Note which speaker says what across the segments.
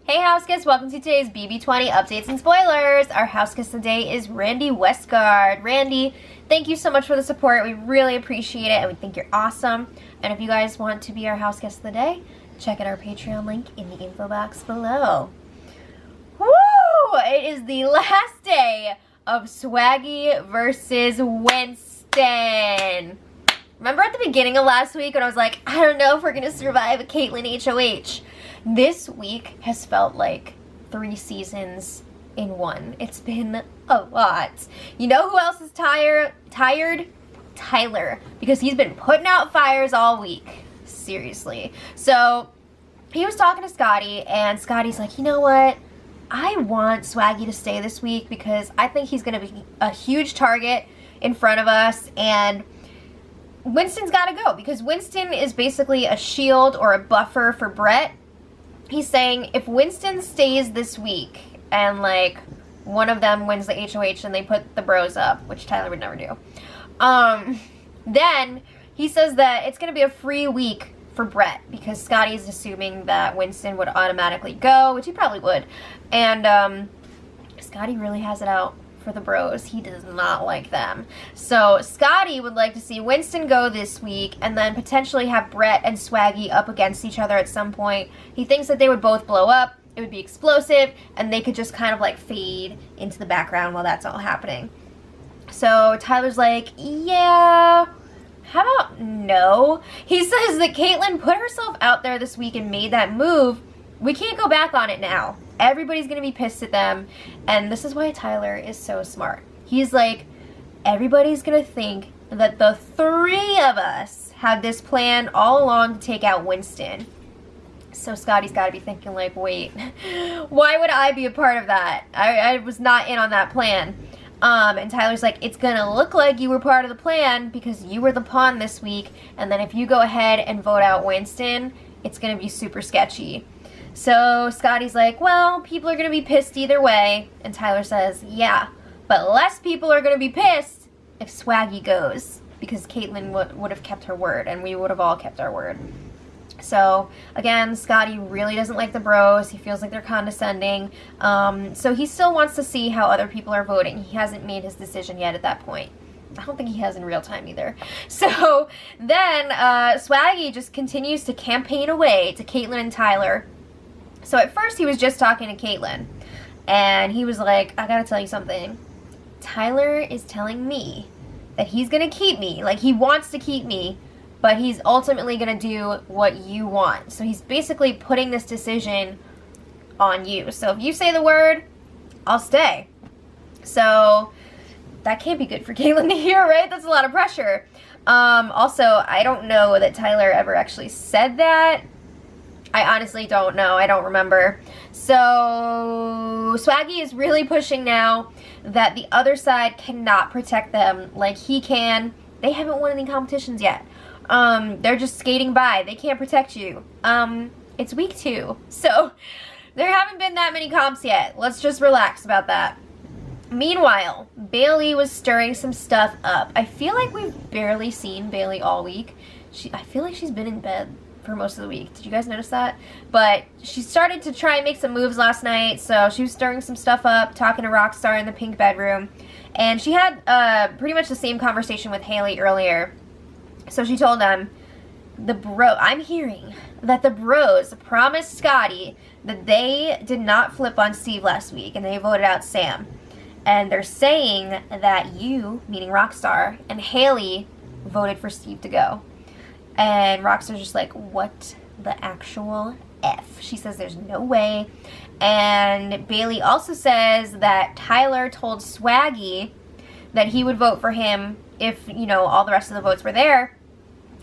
Speaker 1: Hey house guests, welcome to today's BB20 updates and spoilers. Our house guest today is Randy Westgard. Randy, thank you so much for the support. We really appreciate it and we think you're awesome. And if you guys want to be our house guest of the day, check out our Patreon link in the info box below. Woo! It is the last day of Swaggy versus Winston. Remember at the beginning of last week when I was like, I don't know if we're going to survive a Caitlyn HOH. This week has felt like 3 seasons in one. It's been a lot. You know who else is tired? Tyler. Because he's been putting out fires all week. Seriously. So, he was talking to Scotty, and Scotty's like, you know what? I want Swaggy to stay this week because I think he's going to be a huge target in front of us, and Winston's got to go because Winston is basically a shield or a buffer for Brett. He's saying if Winston stays this week and like one of them wins the HOH and they put the bros up, which Tyler would never do, then he says that it's going to be a free week for Brett because Scotty's assuming that Winston would automatically go, which he probably would. And Scotty really has it out for the bros. He does not like them. So Scotty would like to see Winston go this week and then potentially have Brett and Swaggy up against each other at some point. He thinks that they would both blow up, it would be explosive, and they could just kind of like fade into the background while that's all happening. So Tyler's like, yeah, how about no? He says that Caitlyn put herself out there this week and made that move. We can't go back on it now. Everybody's going to be pissed at them. And this is why Tyler is so smart. He's like, everybody's going to think that the 3 of us had this plan all along to take out Winston. So Scotty's got to be thinking like, wait, why would I be a part of that? I was not in on that plan. And Tyler's like, it's going to look like you were part of the plan because you were the pawn this week. And then if you go ahead and vote out Winston, it's going to be super sketchy. So Scotty's like, well, people are going to be pissed either way. And Tyler says, yeah, but less people are going to be pissed if Swaggy goes. Because Caitlyn would have kept her word, and we would have all kept our word. So, again, Scotty really doesn't like the bros. He feels like they're condescending. So he still wants to see how other people are voting. He hasn't made his decision yet at that point. I don't think he has in real time either. So then Swaggy just continues to campaign away to Caitlyn and Tyler. So at first he was just talking to Caitlyn, and he was like, I gotta tell you something. Tyler is telling me that he's gonna keep me, like he wants to keep me, but he's ultimately gonna do what you want. So he's basically putting this decision on you. So if you say the word, I'll stay. So that can't be good for Caitlyn to hear, right? That's a lot of pressure. Also, I don't know that Tyler ever actually said that. I honestly don't know. I don't remember. So Swaggy is really pushing now that the other side cannot protect them like he can. They haven't won any competitions yet. They're just skating by. They can't protect you. It's week 2. So there haven't been that many comps yet. Let's just relax about that. Meanwhile, Bailey was stirring some stuff up. I feel like we've barely seen Bailey all week. I feel like she's been in bed for most of the week. Did you guys notice that? But she started to try and make some moves last night, so she was stirring some stuff up, talking to Rockstar in the pink bedroom, and she had pretty much the same conversation with Haley earlier. So she told them, I'm hearing that the bros promised Scotty that they did not flip on Steve last week, and they voted out Sam. And they're saying that you, meaning Rockstar, and Haley voted for Steve to go. And Rockstar's just like, what the actual F? She says there's no way. And Bailey also says that Tyler told Swaggy that he would vote for him if, you know, all the rest of the votes were there.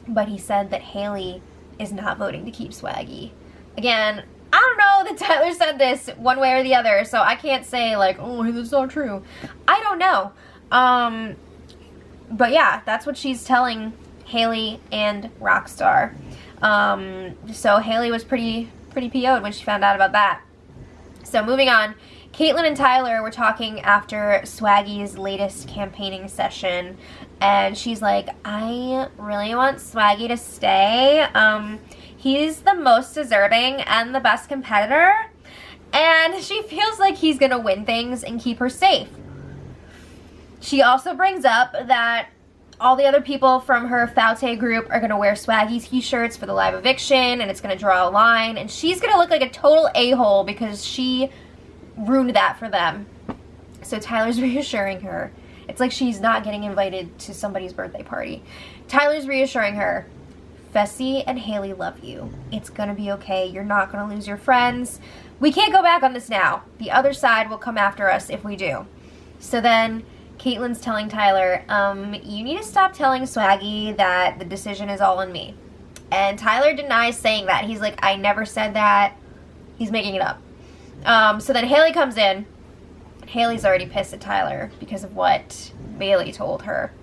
Speaker 1: But he said that Haley is not voting to keep Swaggy. Again, I don't know that Tyler said this one way or the other, so I can't say like, oh, that's not true. I don't know. But yeah, that's what she's telling Haley and Rockstar. So Haley was pretty PO'd when she found out about that. So moving on, Caitlyn and Tyler were talking after Swaggy's latest campaigning session, and she's like, I really want Swaggy to stay. He's the most deserving and the best competitor. And she feels like he's gonna win things and keep her safe. She also brings up that all the other people from her Faute group are gonna wear Swaggy t-shirts for the live eviction, and it's gonna draw a line, and she's gonna look like a total a-hole because she ruined that for them. So Tyler's reassuring her. It's like she's not getting invited to somebody's birthday party. Tyler's reassuring her, Fessy and Haley love you. It's gonna be okay. You're not gonna lose your friends. We can't go back on this now. The other side will come after us if we do. So then Caitlin's telling Tyler, you need to stop telling Swaggy that the decision is all on me. And Tyler denies saying that. He's like, I never said that. He's making it up. So then Haley comes in. Haley's already pissed at Tyler because of what Bailey told her.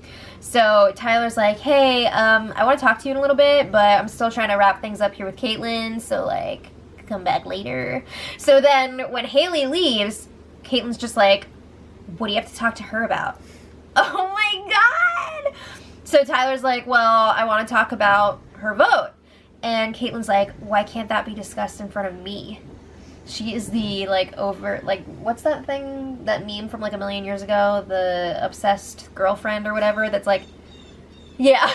Speaker 1: So Tyler's like, hey, I want to talk to you in a little bit, but I'm still trying to wrap things up here with Caitlin, so, like, come back later. So then when Haley leaves, Caitlin's just like, what do you have to talk to her about? Oh my god! So Tyler's like, well, I want to talk about her vote. And Caitlin's like, why can't that be discussed in front of me? She is the, like, what's that thing, that meme from, like, a million years ago? The obsessed girlfriend or whatever that's like, yeah,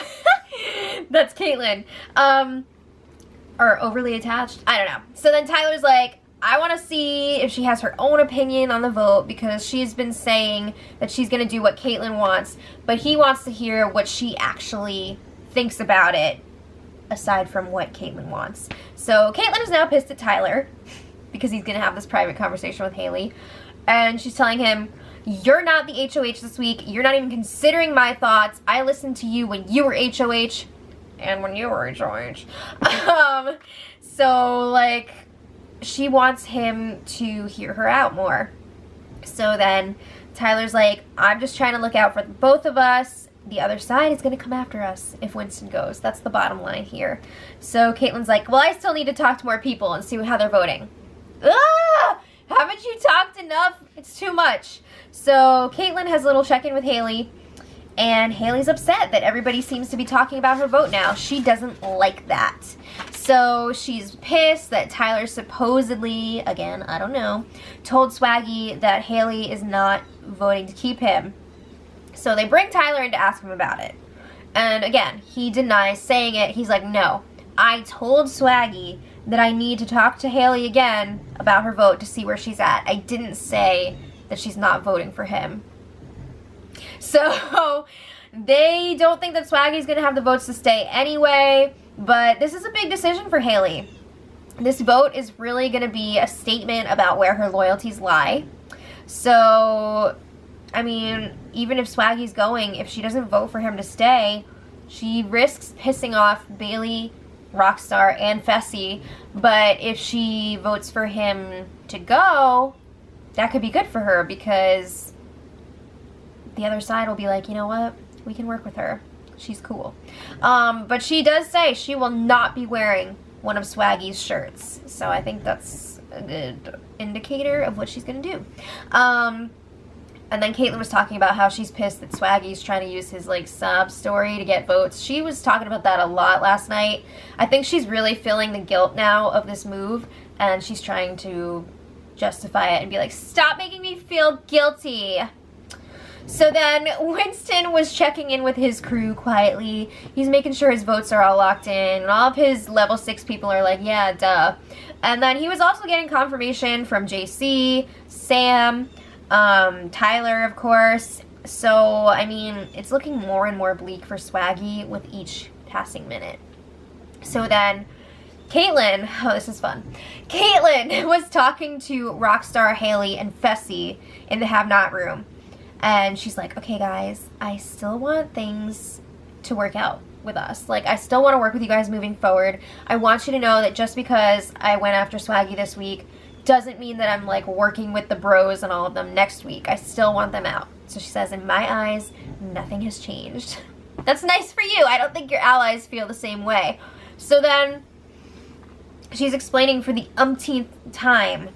Speaker 1: that's Caitlin. Or overly attached? I don't know. So then Tyler's like, I want to see if she has her own opinion on the vote because she's been saying that she's going to do what Caitlin wants, but he wants to hear what she actually thinks about it aside from what Caitlin wants. So Caitlin is now pissed at Tyler because he's going to have this private conversation with Haley. And she's telling him, you're not the HOH this week. You're not even considering my thoughts. I listened to you when you were HOH and when you were HOH. So, like, she wants him to hear her out more. So then Tyler's like, I'm just trying to look out for both of us. The other side is going to come after us if Winston goes. That's the bottom line here. So Caitlin's like, well, I still need to talk to more people and see how they're voting. Ah! Haven't you talked enough? It's too much. So Caitlin has a little check-in with Haley, and Haley's upset that everybody seems to be talking about her vote now. She doesn't like that. So she's pissed that Tyler supposedly, again, I don't know, told Swaggy that Haley is not voting to keep him. So they bring Tyler in to ask him about it. And again, he denies saying it. He's like, no, I told Swaggy that I need to talk to Haley again about her vote to see where she's at. I didn't say that she's not voting for him. So they don't think that Swaggy's going to have the votes to stay anyway, but this is a big decision for Haley. This vote is really going to be a statement about where her loyalties lie. So, I mean, even if Swaggy's going, if she doesn't vote for him to stay, she risks pissing off Bailey, Rockstar, and Fessy, but if she votes for him to go, that could be good for her because the other side will be like, you know what, we can work with her. She's cool. But she does say she will not be wearing one of Swaggy's shirts, so I think that's a good indicator of what she's gonna do. And then Caitlin was talking about how she's pissed that Swaggy's trying to use his, like, sob story to get votes. She was talking about that a lot last night. I think she's really feeling the guilt now of this move, and she's trying to justify it and be like, stop making me feel guilty. So then Winston was checking in with his crew quietly. He's making sure his votes are all locked in, and all of his level 6 people are like, yeah, duh. And then he was also getting confirmation from JC, Sam, Tyler, of course. So, I mean, it's looking more and more bleak for Swaggy with each passing minute. So then Caitlin, oh, this is fun. Caitlin was talking to Rockstar, Haley, and Fessy in the Have Not room. And she's like, okay, guys, I still want things to work out with us. Like, I still want to work with you guys moving forward. I want you to know that just because I went after Swaggy this week doesn't mean that I'm, like, working with the bros and all of them next week. I still want them out. So she says, in my eyes, nothing has changed. That's nice for you. I don't think your allies feel the same way. So then she's explaining for the umpteenth time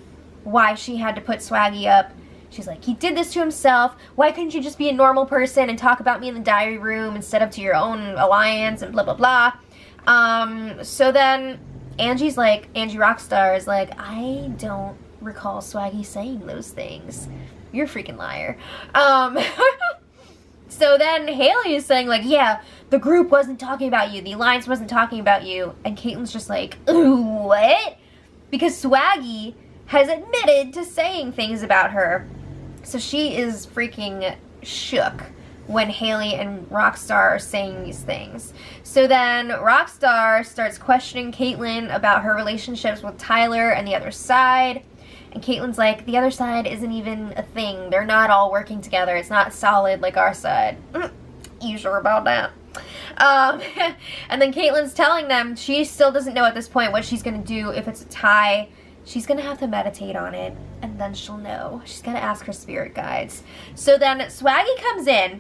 Speaker 1: why she had to put Swaggy up. She's like, he did this to himself. Why couldn't you just be a normal person and talk about me in the diary room instead of to your own alliance and blah, blah, blah. So then Angie Rockstar is like, I don't recall Swaggy saying those things. You're a freaking liar. So then Haley is saying, like, yeah, the group wasn't talking about you. The alliance wasn't talking about you. And Caitlin's just like, ooh, what? Because Swaggy has admitted to saying things about her. So she is freaking shook when Haley and Rockstar are saying these things. So then Rockstar starts questioning Caitlyn about her relationships with Tyler and the other side. And Caitlin's like, the other side isn't even a thing. They're not all working together. It's not solid like our side. You sure about that? And then Caitlyn's telling them she still doesn't know at this point what she's going to do if it's a tie. She's going to have to meditate on it, and then she'll know. She's going to ask her spirit guides. So then Swaggy comes in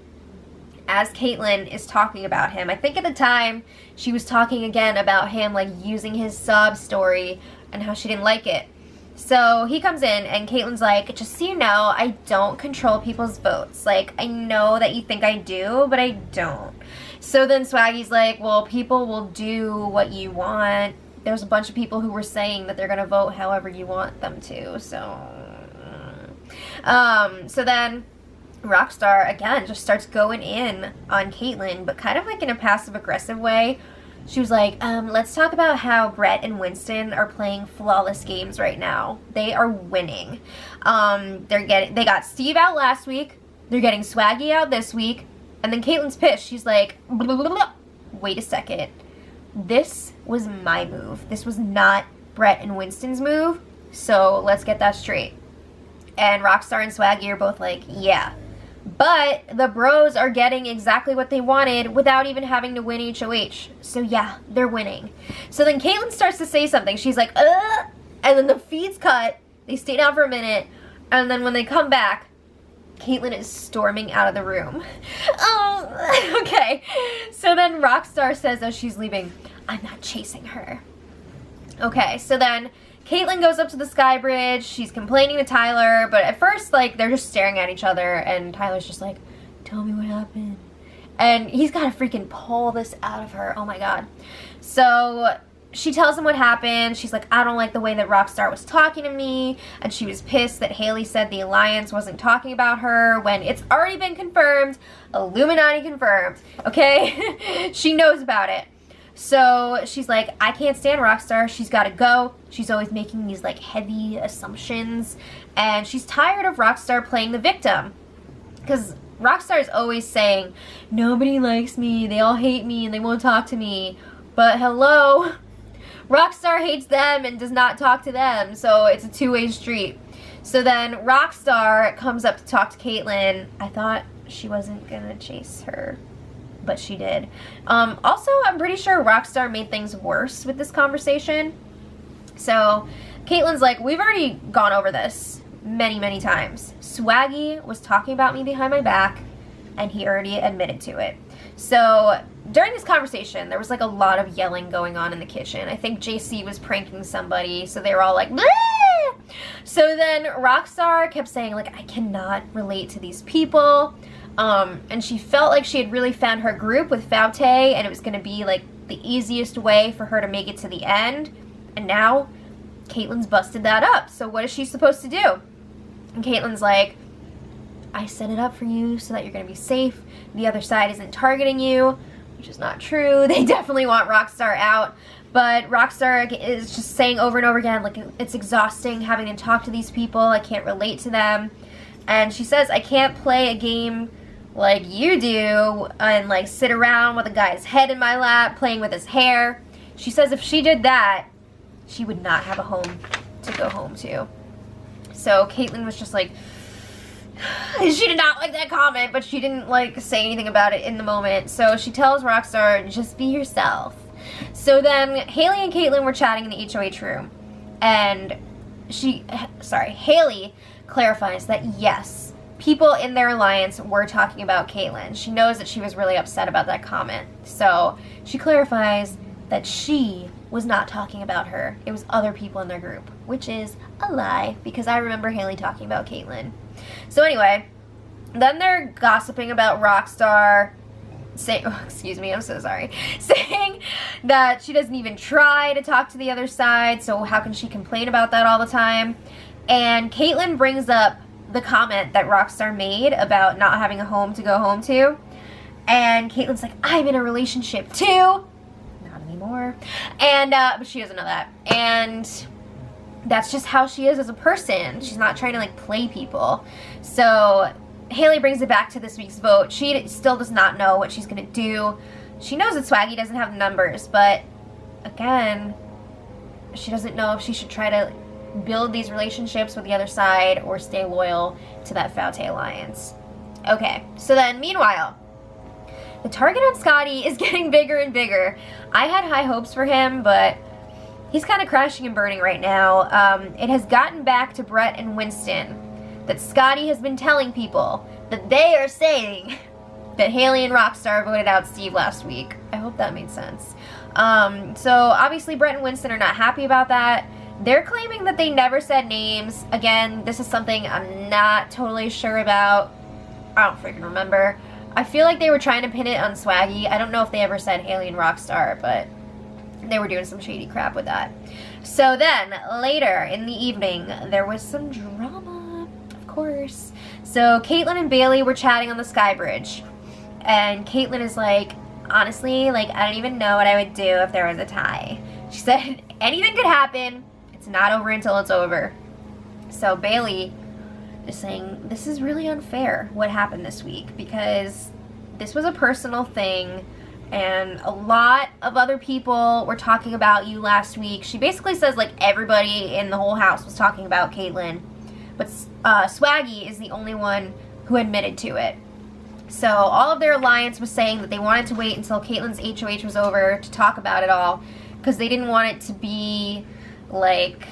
Speaker 1: as Caitlyn is talking about him. I think at the time she was talking again about him, like, using his sob story and how she didn't like it. So he comes in, and Caitlyn's like, just so you know, I don't control people's votes. Like, I know that you think I do, but I don't. So then Swaggy's like, well, people will do what you want. There's a bunch of people who were saying that they're going to vote however you want them to. So then Rockstar, again, just starts going in on Caitlyn, but kind of like in a passive-aggressive way. She was like, let's talk about how Brett and Winston are playing flawless games right now. They are winning. They got Steve out last week. They're getting Swaggy out this week. And then Caitlyn's pissed. She's like, blah, blah, blah. Wait a second. This was my move. This was not Brett and Winston's move. So let's get that straight. And Rockstar and Swaggy are both like, yeah. But the bros are getting exactly what they wanted without even having to win HOH. So yeah, they're winning. So then Caitlyn starts to say something. She's like, ugh! And then the feed's cut. They stay down for a minute. And then when they come back, Caitlyn is storming out of the room. Oh, okay. So then Rockstar says as she's leaving, I'm not chasing her. Okay, so then Caitlyn goes up to the sky bridge. She's complaining to Tyler, but at first, like, they're just staring at each other, and Tyler's just like, tell me what happened. And he's got to freaking pull this out of her. Oh my god. So she tells him what happened. She's like, I don't like the way that Rockstar was talking to me, and she was pissed that Haley said the Alliance wasn't talking about her when it's already been confirmed. Illuminati confirmed. Okay? She knows about it. So she's like, I can't stand Rockstar. She's got to go. She's always making these, like, heavy assumptions. And she's tired of Rockstar playing the victim. Because Rockstar is always saying, nobody likes me. They all hate me and they won't talk to me. But hello, Rockstar hates them and does not talk to them. So it's a two-way street. So then Rockstar comes up to talk to Caitlyn. I thought she wasn't going to chase her, but she did. Also, I'm pretty sure Rockstar made things worse with this conversation. So Caitlyn's like, we've already gone over this many, many times. Swaggy was talking about me behind my back, and he already admitted to it. So during this conversation, there was like a lot of yelling going on in the kitchen. I think JC was pranking somebody, so they were all like, bleh! So then Rockstar kept saying, like, I cannot relate to these people. And she felt like she had really found her group with Faute, and it was going to be like the easiest way for her to make it to the end. And now Caitlyn's busted that up. So what is she supposed to do? And Caitlyn's like, I set it up for you so that you're going to be safe. The other side isn't targeting you, which is not true. They definitely want Rockstar out. But Rockstar is just saying over and over again, like, it's exhausting having to talk to these people. I can't relate to them. And she says, I can't play a game like you do and, like, sit around with a guy's head in my lap playing with his hair. She says if she did that, she would not have a home to go home to. So Caitlyn was just like, she did not like that comment, but she didn't, like, say anything about it in the moment. So she tells Rockstar, just be yourself. So then Haley and Caitlyn were chatting in the HOH room, and Haley clarifies that yes, people in their alliance were talking about Caitlyn. She knows that she was really upset about that comment. So she clarifies that she was not talking about her. It was other people in their group, which is a lie, because I remember Haley talking about Caitlyn. So anyway, then they're gossiping about Rockstar, saying that she doesn't even try to talk to the other side, so how can she complain about that all the time? And Caitlyn brings up the comment that Rockstar made about not having a home to go home to. And Caitlyn's like, I'm in a relationship too. Not anymore. And, but she doesn't know that. And that's just how she is as a person. She's not trying to, like, play people. So Haley brings it back to this week's vote. She still does not know what she's going to do. She knows that Swaggy doesn't have the numbers, but again, she doesn't know if she should try to build these relationships with the other side or stay loyal to that Faute alliance. Okay, so then meanwhile, the target on Scotty is getting bigger and bigger. I had high hopes for him, but he's kind of crashing and burning right now. It has gotten back to Brett and Winston that Scotty has been telling people that they are saying that Haley and Rockstar voted out Steve last week. I hope that made sense. So obviously Brett and Winston are not happy about that. They're claiming that they never said names. Again, this is something I'm not totally sure about. I don't freaking remember. I feel like they were trying to pin it on Swaggy. I don't know if they ever said Haley and Rockstar, but they were doing some shady crap with that. So then, later in the evening, there was some drama, of course. So Caitlyn and Bailey were chatting on the Sky Bridge. And Caitlyn is like, honestly, like, I don't even know what I would do if there was a tie. She said, anything could happen. It's not over until it's over. So Bailey is saying, this is really unfair, what happened this week, because this was a personal thing, and a lot of other people were talking about you last week. She basically says, like, everybody in the whole house was talking about Caitlyn, but Swaggy is the only one who admitted to it. So all of their alliance was saying that they wanted to wait until Caitlyn's HOH was over to talk about it all, because they didn't want it to be like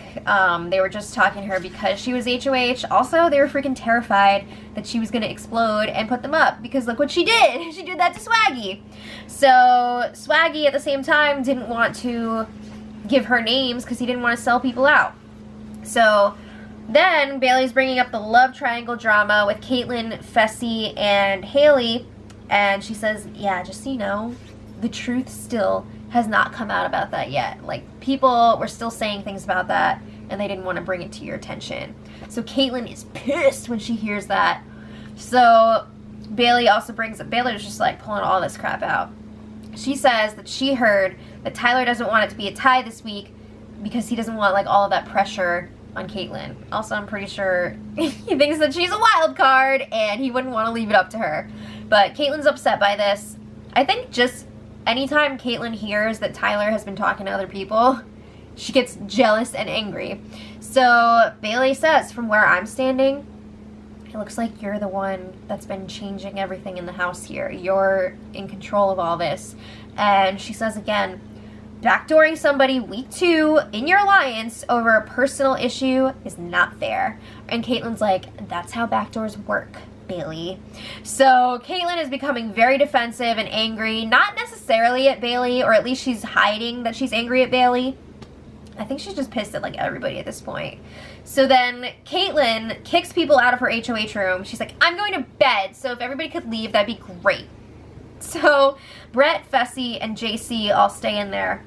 Speaker 1: they were just talking to her because she was HOH. Also, they were freaking terrified that she was going to explode and put them up, because look what she did. She did that to Swaggy. So Swaggy at the same time didn't want to give her names because he didn't want to sell people out. So then Bailey's bringing up the love triangle drama with Caitlyn, Fessy, and Haley, and she says, yeah, just so you know, the truth still has not come out about that yet. Like, people were still saying things about that, and they didn't want to bring it to your attention. So Caitlyn is pissed when she hears that. So Bailey also brings up, Bailey's just like pulling all this crap out. She says that she heard that Tyler doesn't want it to be a tie this week because he doesn't want, like, all of that pressure on Caitlyn. Also, I'm pretty sure he thinks that she's a wild card and he wouldn't want to leave it up to her. But Caitlyn's upset by this. I think just anytime Caitlyn hears that Tyler has been talking to other people, she gets jealous and angry. So Bailey says, from where I'm standing, it looks like you're the one that's been changing everything in the house here. You're in control of all this. And she says again, backdooring somebody week 2 in your alliance over a personal issue is not fair. And Caitlyn's like, that's how backdoors work, Bailey. So Caitlyn is becoming very defensive and angry, not necessarily at Bailey, or at least she's hiding that she's angry at Bailey. I think she's just pissed at, like, everybody at this point. So then Caitlyn kicks people out of her HOH room. She's like, I'm going to bed, so if everybody could leave, that'd be great. So Brett, Fessy, and JC all stay in there.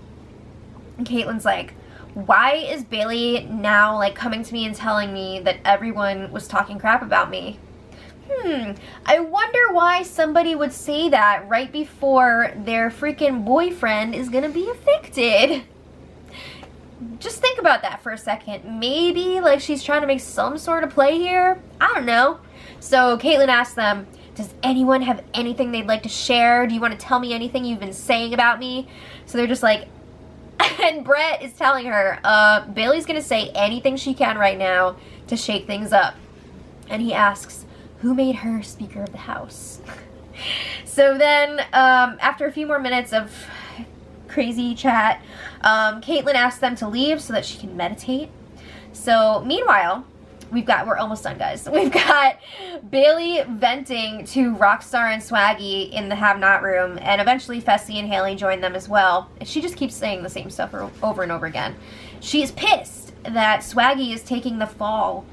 Speaker 1: And Caitlyn's like, why is Bailey now, like, coming to me and telling me that everyone was talking crap about me? I wonder why somebody would say that right before their freaking boyfriend is gonna be evicted. Just think about that for a second. Maybe, like, she's trying to make some sort of play here? I don't know. So Caitlyn asks them, does anyone have anything they'd like to share? Do you want to tell me anything you've been saying about me? So they're just like, and Brett is telling her, Bailey's gonna say anything she can right now to shake things up. And he asks, who made her Speaker of the House? So then, after a few more minutes of crazy chat, Caitlyn asks them to leave so that she can meditate. So meanwhile, we're almost done, guys. We've got Bailey venting to Rockstar and Swaggy in the have-not room, and eventually Fessy and Haley join them as well. And she just keeps saying the same stuff over and over again. She is pissed that Swaggy is taking the fall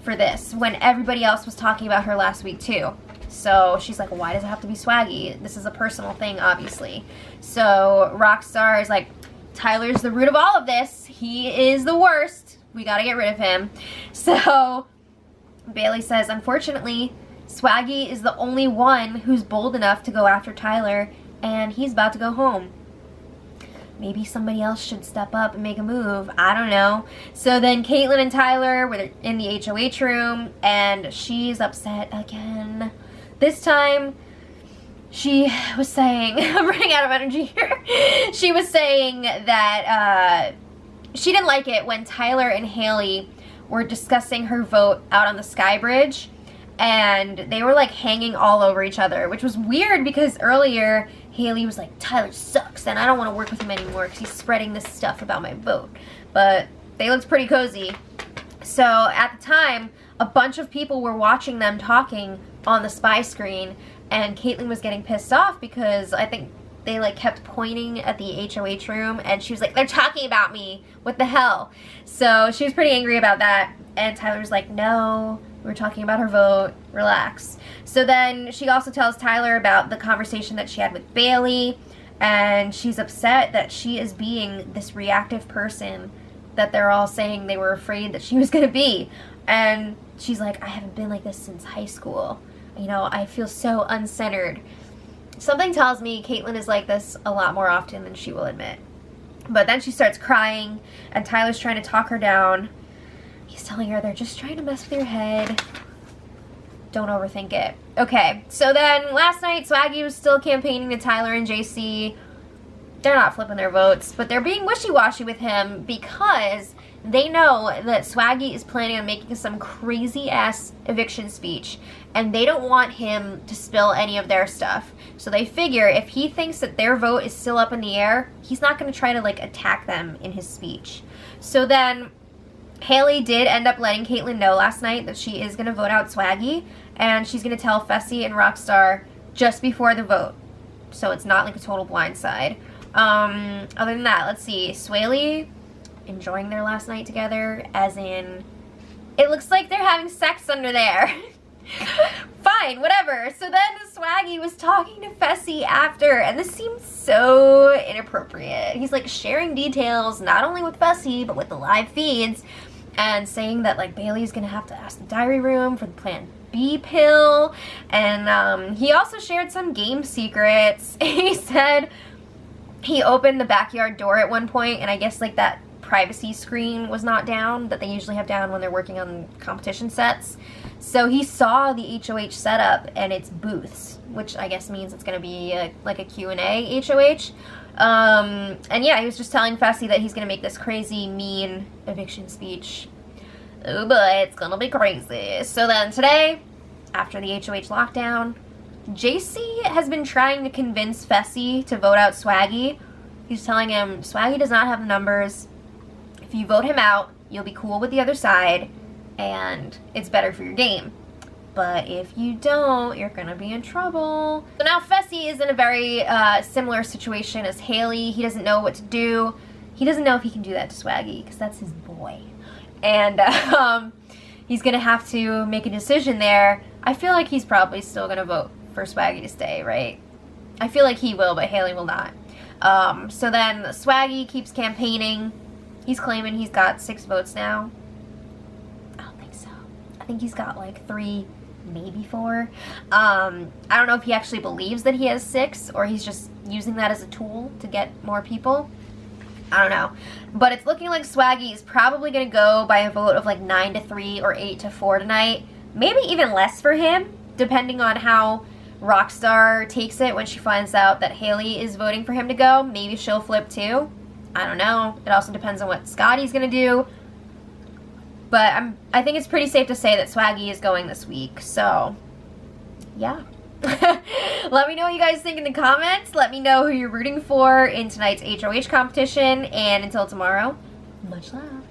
Speaker 1: for this when everybody else was talking about her last week too. So she's like, why does it have to be Swaggy? This is a personal thing, obviously. So Rockstar is like, Tyler's the root of all of this. He is the worst. We gotta get rid of him. So Bailey says, unfortunately, Swaggy is the only one who's bold enough to go after Tyler, and he's about to go home. Maybe somebody else should step up and make a move. I don't know. So then Caitlyn and Tyler were in the HOH room, and she's upset again. This time, she was saying, I'm running out of energy here. She was saying that she didn't like it when Tyler and Haley were discussing her vote out on the Sky Bridge, and they were like hanging all over each other, which was weird because earlier Haley was like, Tyler sucks and I don't want to work with him anymore because he's spreading this stuff about my vote. But they looked pretty cozy. So at the time, a bunch of people were watching them talking on the spy screen, and Caitlyn was getting pissed off because I think they like kept pointing at the HOH room, and she was like, they're talking about me, what the hell? So she was pretty angry about that, and Tyler was like, no, we're talking about her vote, relax. So then she also tells Tyler about the conversation that she had with Bailey, and she's upset that she is being this reactive person that they're all saying they were afraid that she was going to be. And she's like, I haven't been like this since high school. You know, I feel so uncentered. Something tells me Caitlyn is like this a lot more often than she will admit. But then she starts crying, and Tyler's trying to talk her down. He's telling her they're just trying to mess with your head. Don't overthink it. Okay, so then last night, Swaggy was still campaigning to Tyler and JC. They're not flipping their votes, but they're being wishy-washy with him because they know that Swaggy is planning on making some crazy-ass eviction speech, and they don't want him to spill any of their stuff. So they figure if he thinks that their vote is still up in the air, he's not going to try to, like, attack them in his speech. So then Haley did end up letting Caitlyn know last night that she is going to vote out Swaggy, and she's going to tell Fessy and Rockstar just before the vote. So it's not like a total blindside. Other than that, let's see. Swaley enjoying their last night together, as in, it looks like they're having sex under there. Fine, whatever. So then Swaggy was talking to Fessy after, and this seems so inappropriate. He's like sharing details, not only with Fessy, but with the live feeds, and saying that like Bailey's gonna have to ask the diary room for the Plan B pill, and he also shared some game secrets. He said he opened the backyard door at one point, and I guess like that privacy screen was not down that they usually have down when they're working on competition sets. So he saw the HOH setup and its booths, which I guess means it's going to be like a Q&A HOH. And yeah, he was just telling Fessy that he's going to make this crazy, mean eviction speech. Oh boy, it's going to be crazy. So then today, after the HOH lockdown, JC has been trying to convince Fessy to vote out Swaggy. He's telling him, Swaggy does not have the numbers. If you vote him out, you'll be cool with the other side, and it's better for your game. But if you don't, you're gonna be in trouble. So now Fessy is in a very similar situation as Haley. He doesn't know what to do. He doesn't know if he can do that to Swaggy, because that's his boy. And he's gonna have to make a decision there. I feel like he's probably still gonna vote for Swaggy to stay, right? I feel like he will, but Haley will not. So then Swaggy keeps campaigning. He's claiming he's got 6 votes now. I don't think so. I think he's got like 3, maybe 4. I don't know if he actually believes that he has 6, or he's just using that as a tool to get more people. I don't know. But it's looking like Swaggy is probably going to go by a vote of like 9-3 or 8-4 tonight. Maybe even less for him, depending on how Rockstar takes it when she finds out that Haley is voting for him to go. Maybe she'll flip too. I don't know. It also depends on what Scotty's gonna do. But I think it's pretty safe to say that Swaggy is going this week. So, yeah. Let me know what you guys think in the comments. Let me know who you're rooting for in tonight's HOH competition. And until tomorrow, much love.